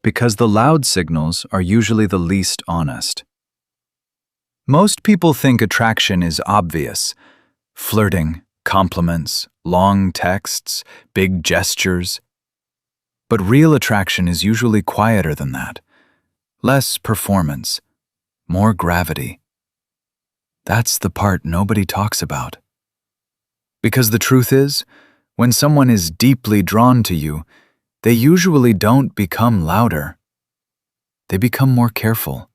because the loud signals are usually the least honest. Most people think attraction is obvious: flirting, compliments, long texts, big gestures. But real attraction is usually quieter than that. Less performance, more gravity. That's the part nobody talks about. Because the truth is, when someone is deeply drawn to you, they usually don't become louder. They become more careful,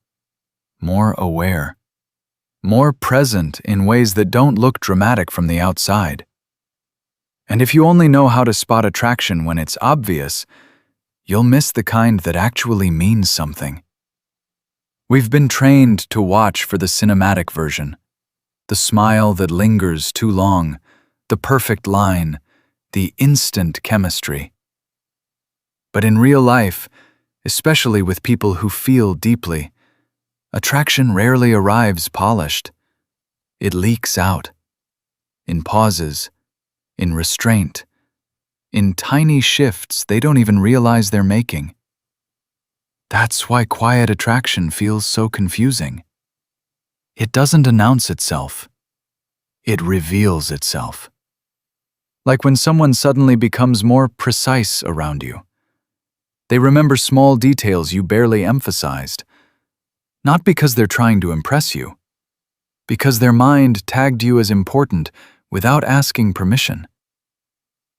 more aware, more present in ways that don't look dramatic from the outside. And if you only know how to spot attraction when it's obvious, you'll miss the kind that actually means something. We've been trained to watch for the cinematic version, the smile that lingers too long, the perfect line, the instant chemistry. But in real life, especially with people who feel deeply, attraction rarely arrives polished. It leaks out, in pauses, in restraint, in tiny shifts they don't even realize they're making. That's why quiet attraction feels so confusing. It doesn't announce itself. It reveals itself. Like when someone suddenly becomes more precise around you. They remember small details you barely emphasized, not because they're trying to impress you, because their mind tagged you as important without asking permission.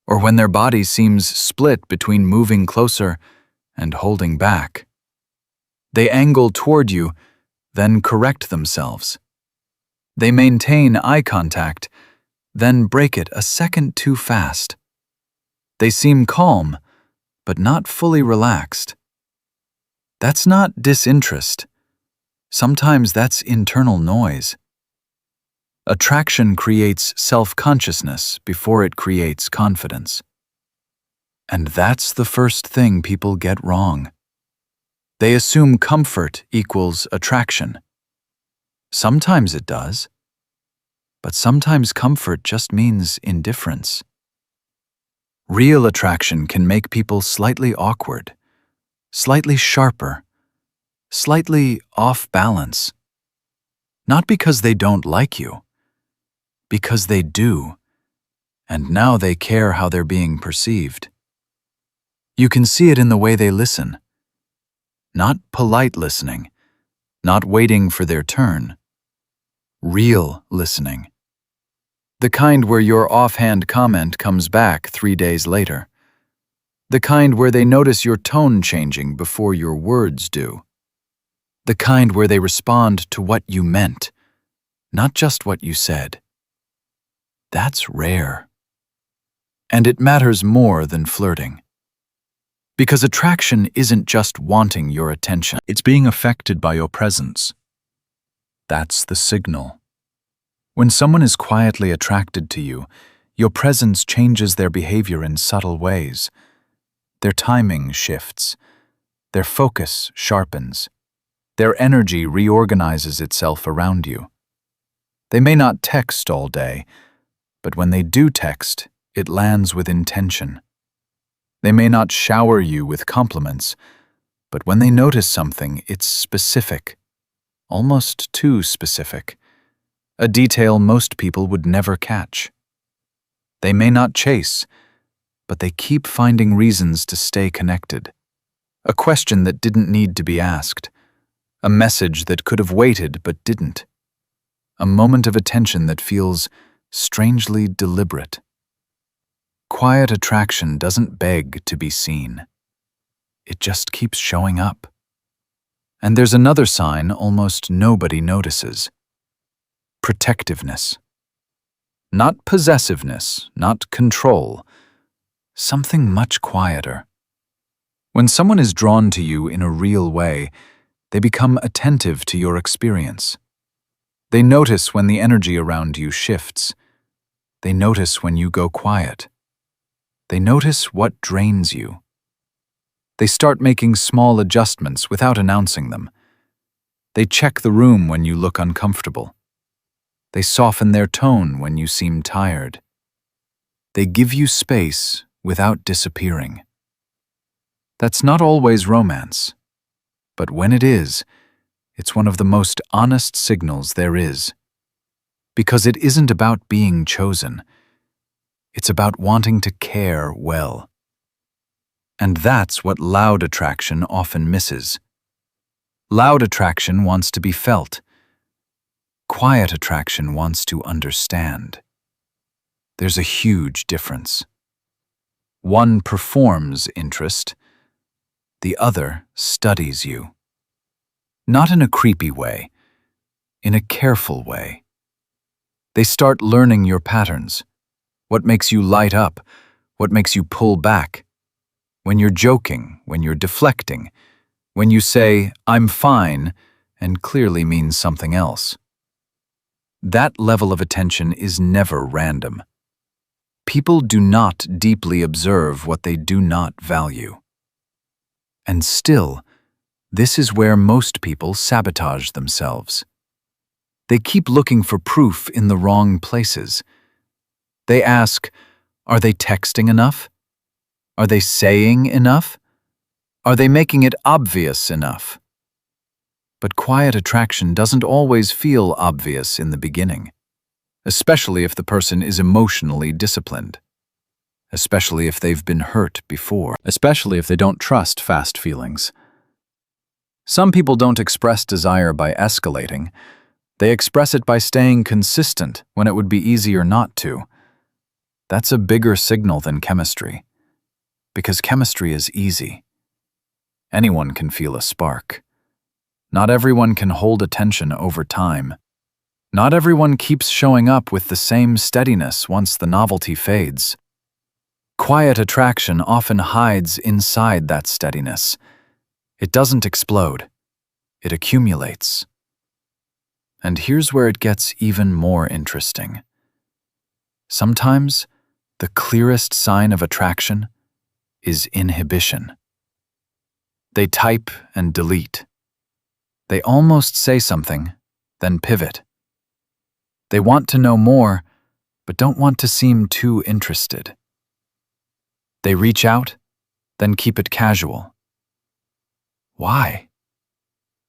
Or when their body seems split between moving closer and holding back. They angle toward you, then correct themselves. They maintain eye contact, then break it a second too fast. They seem calm, but not fully relaxed. That's not disinterest. Sometimes that's internal noise. Attraction creates self-consciousness before it creates confidence. And that's the first thing people get wrong. They assume comfort equals attraction. Sometimes it does, but sometimes comfort just means indifference. Real attraction can make people slightly awkward, slightly sharper, slightly off balance. Not because they don't like you, because they do, and now they care how they're being perceived. You can see it in the way they listen. Not polite listening, not waiting for their turn. Real listening. The kind where your offhand comment comes back 3 days later. The kind where they notice your tone changing before your words do. The kind where they respond to what you meant, not just what you said. That's rare. And it matters more than flirting. Because attraction isn't just wanting your attention. It's being affected by your presence. That's the signal. When someone is quietly attracted to you, your presence changes their behavior in subtle ways. Their timing shifts. Their focus sharpens. Their energy reorganizes itself around you. They may not text all day, but when they do text, it lands with intention. They may not shower you with compliments, but when they notice something, it's specific, almost too specific, a detail most people would never catch. They may not chase, but they keep finding reasons to stay connected. A question that didn't need to be asked, a message that could have waited but didn't, a moment of attention that feels strangely deliberate. Quiet attraction doesn't beg to be seen. It just keeps showing up. And there's another sign almost nobody notices. Protectiveness. Not possessiveness, not control. Something much quieter. When someone is drawn to you in a real way, they become attentive to your experience. They notice when the energy around you shifts. They notice when you go quiet. They notice what drains you. They start making small adjustments without announcing them. They check the room when you look uncomfortable. They soften their tone when you seem tired. They give you space without disappearing. That's not always romance, but when it is, it's one of the most honest signals there is. Because it isn't about being chosen, it's about wanting to care well. And that's what loud attraction often misses. Loud attraction wants to be felt. Quiet attraction wants to understand. There's a huge difference. One performs interest, the other studies you. Not in a creepy way, in a careful way. They start learning your patterns, what makes you light up, what makes you pull back. When you're joking, when you're deflecting, when you say, "I'm fine," and clearly means something else. That level of attention is never random. People do not deeply observe what they do not value. And still, this is where most people sabotage themselves. They keep looking for proof in the wrong places. They ask, are they texting enough? Are they saying enough? Are they making it obvious enough? But quiet attraction doesn't always feel obvious in the beginning, especially if the person is emotionally disciplined, especially if they've been hurt before, especially if they don't trust fast feelings. Some people don't express desire by escalating. They express it by staying consistent when it would be easier not to. That's a bigger signal than chemistry, because chemistry is easy. Anyone can feel a spark. Not everyone can hold attention over time. Not everyone keeps showing up with the same steadiness once the novelty fades. Quiet attraction often hides inside that steadiness. It doesn't explode. It accumulates. And here's where it gets even more interesting. Sometimes, the clearest sign of attraction is inhibition. They type and delete. They almost say something, then pivot. They want to know more, but don't want to seem too interested. They reach out, then keep it casual. Why?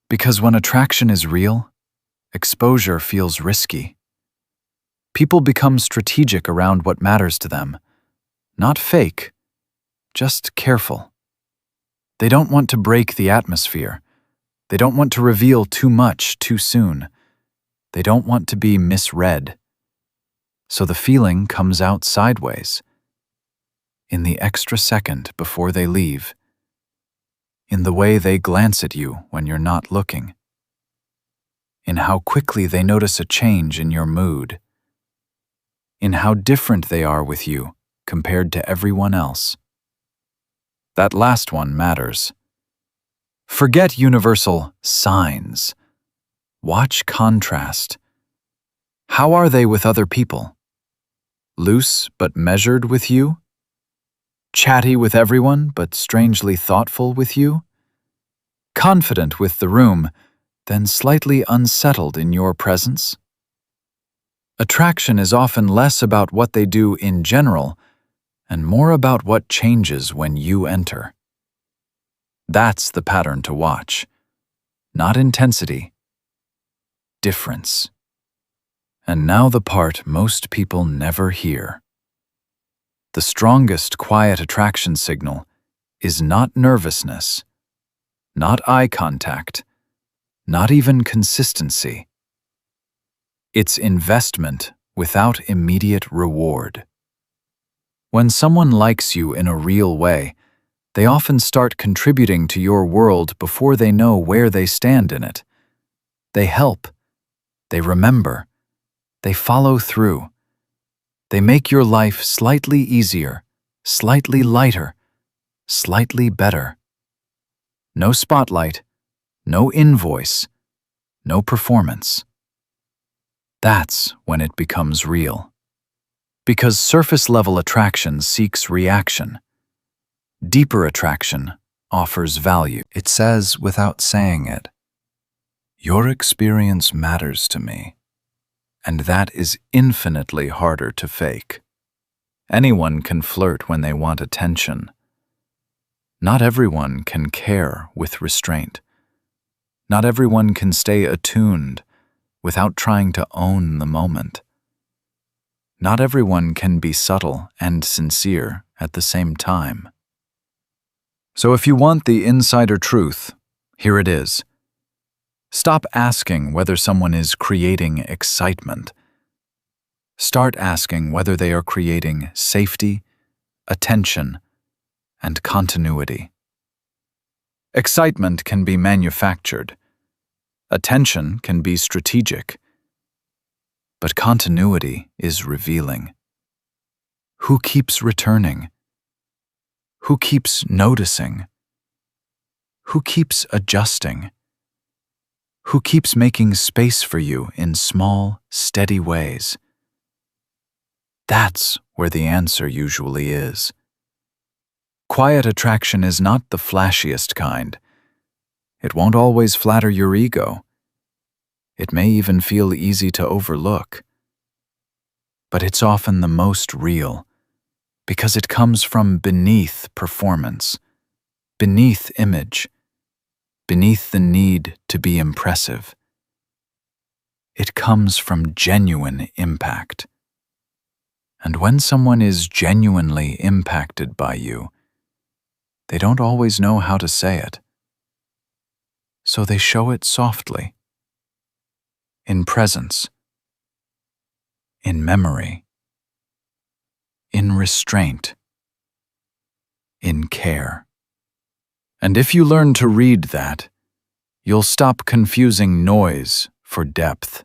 Because when attraction is real, exposure feels risky. People become strategic around what matters to them. Not fake, just careful. They don't want to break the atmosphere. They don't want to reveal too much too soon. They don't want to be misread. So the feeling comes out sideways. In the extra second before they leave. In the way they glance at you when you're not looking. In how quickly they notice a change in your mood. In how different they are with you compared to everyone else. That last one matters. Forget universal signs. Watch contrast. How are they with other people? Loose but measured with you? Chatty with everyone but strangely thoughtful with you? Confident with the room, then slightly unsettled in your presence? Attraction is often less about what they do in general and more about what changes when you enter. That's the pattern to watch. Not intensity. Difference. And now the part most people never hear. The strongest quiet attraction signal is not nervousness, not eye contact, not even consistency. It's investment without immediate reward. When someone likes you in a real way, they often start contributing to your world before they know where they stand in it. They help. They remember. They follow through. They make your life slightly easier, slightly lighter, slightly better. No spotlight, no invoice, no performance. That's when it becomes real. Because surface-level attraction seeks reaction. Deeper attraction offers value. It says without saying it, "Your experience matters to me," and that is infinitely harder to fake. Anyone can flirt when they want attention. Not everyone can care with restraint. Not everyone can stay attuned without trying to own the moment. Not everyone can be subtle and sincere at the same time. So if you want the insider truth, here it is. Stop asking whether someone is creating excitement. Start asking whether they are creating safety, attention, and continuity. Excitement can be manufactured. Attention can be strategic. But continuity is revealing. Who keeps returning? Who keeps noticing? Who keeps adjusting? Who keeps making space for you in small, steady ways? That's where the answer usually is. Quiet attraction is not the flashiest kind. It won't always flatter your ego. It may even feel easy to overlook. But it's often the most real, because it comes from beneath performance, beneath image, beneath the need to be impressive. It comes from genuine impact. And when someone is genuinely impacted by you, they don't always know how to say it. So they show it softly, in presence, in memory, in restraint, in care. And if you learn to read that, you'll stop confusing noise for depth.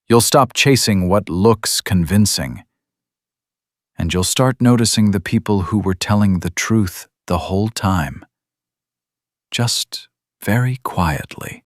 You'll stop chasing what looks convincing. And you'll start noticing the people who were telling the truth the whole time, just very quietly.